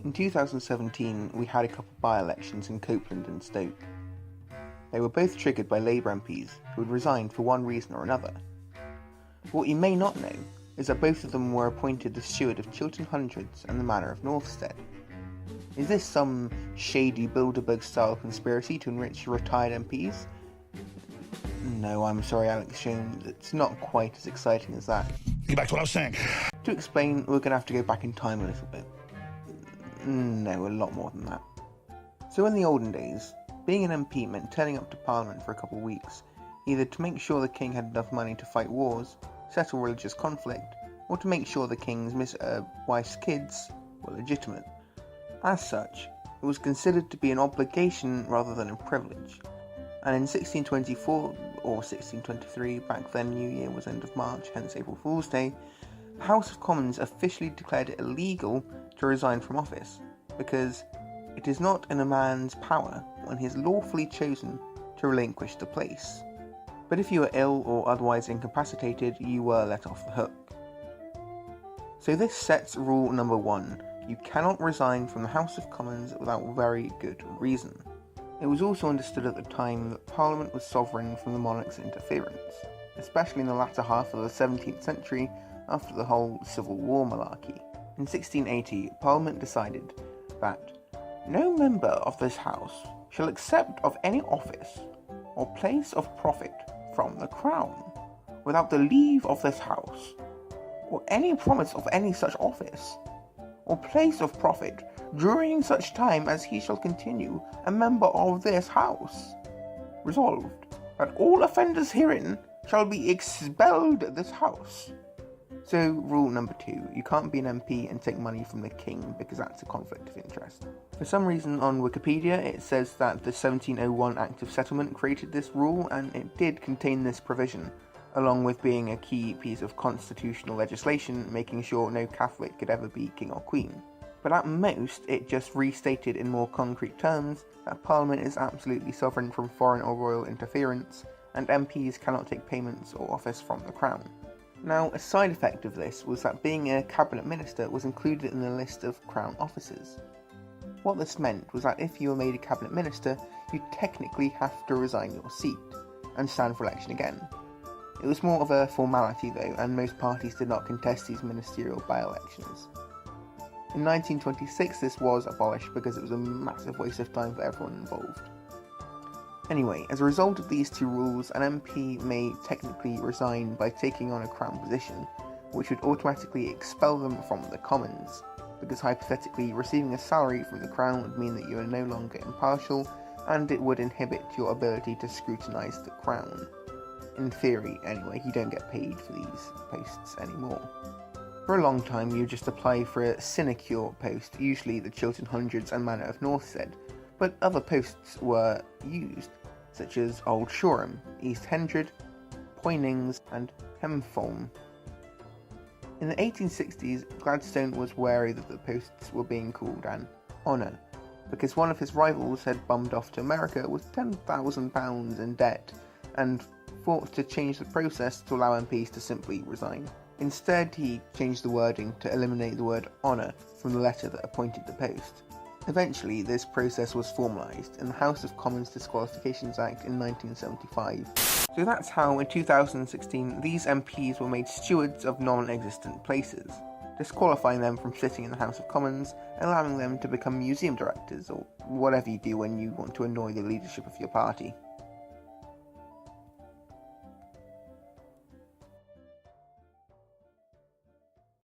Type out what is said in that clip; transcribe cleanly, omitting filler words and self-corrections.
In 2017, we had a couple by-elections in Copeland and Stoke. They were both triggered by Labour MPs who had resigned for one reason or another. But what you may not know is that both of them were appointed the Steward of Chiltern Hundreds and the Manor of Northstead. Is this some shady Bilderberg-style conspiracy to enrich retired MPs? No, I'm sorry, Alex Jones, it's not quite as exciting as that. Get back to what I was saying. To explain, we're going to have to go back in time a little bit. No, a lot more than that. So in the olden days, being an MP meant turning up to Parliament for a couple of weeks, either to make sure the king had enough money to fight wars, settle religious conflict, or to make sure the king's wife's kids were legitimate. As such, it was considered to be an obligation rather than a privilege. And in 1624 or 1623, back then New Year was end of March, hence April Fool's Day, the House of Commons officially declared it illegal to resign from office, because it is not in a man's power when he is lawfully chosen to relinquish the place. But if you were ill or otherwise incapacitated, you were let off the hook. So this sets rule number 1. You cannot resign from the House of Commons without very good reason. It was also understood at the time that Parliament was sovereign from the monarch's interference, especially in the latter half of the 17th century after the whole Civil War malarkey. In 1680, Parliament decided that no member of this House shall accept of any office or place of profit from the Crown without the leave of this House, or any promise of any such office or place of profit during such time as he shall continue a member of this House. Resolved, that all offenders herein shall be expelled this House. So, rule number 2, you can't be an MP and take money from the king because that's a conflict of interest. For some reason on Wikipedia it says that the 1701 Act of Settlement created this rule, and it did contain this provision, along with being a key piece of constitutional legislation making sure no Catholic could ever be king or queen. But at most, it just restated in more concrete terms that Parliament is absolutely sovereign from foreign or royal interference, and MPs cannot take payments or office from the Crown. Now, a side effect of this was that being a cabinet minister was included in the list of Crown officers. What this meant was that if you were made a cabinet minister, you technically have to resign your seat and stand for election again. It was more of a formality though, and most parties did not contest these ministerial by-elections. In 1926 this was abolished because it was a massive waste of time for everyone involved. Anyway, as a result of these two rules, an MP may technically resign by taking on a Crown position, which would automatically expel them from the Commons, because hypothetically receiving a salary from the Crown would mean that you are no longer impartial, and it would inhibit your ability to scrutinise the Crown. In theory, anyway, you don't get paid for these posts anymore. For a long time, you just apply for a sinecure post, usually the Chiltern Hundreds and Manor of Northstead, but other posts were used, such as Old Shoreham, East Hendred, Poynings, and Hemfolm. In the 1860s, Gladstone was wary that the posts were being called an honour, because one of his rivals had bummed off to America with £10,000 in debt, and fought to change the process to allow MPs to simply resign. Instead, he changed the wording to eliminate the word honour from the letter that appointed the post. Eventually, this process was formalised in the House of Commons Disqualifications Act in 1975. So that's how, in 2016, these MPs were made stewards of non-existent places, disqualifying them from sitting in the House of Commons and allowing them to become museum directors, or whatever you do when you want to annoy the leadership of your party.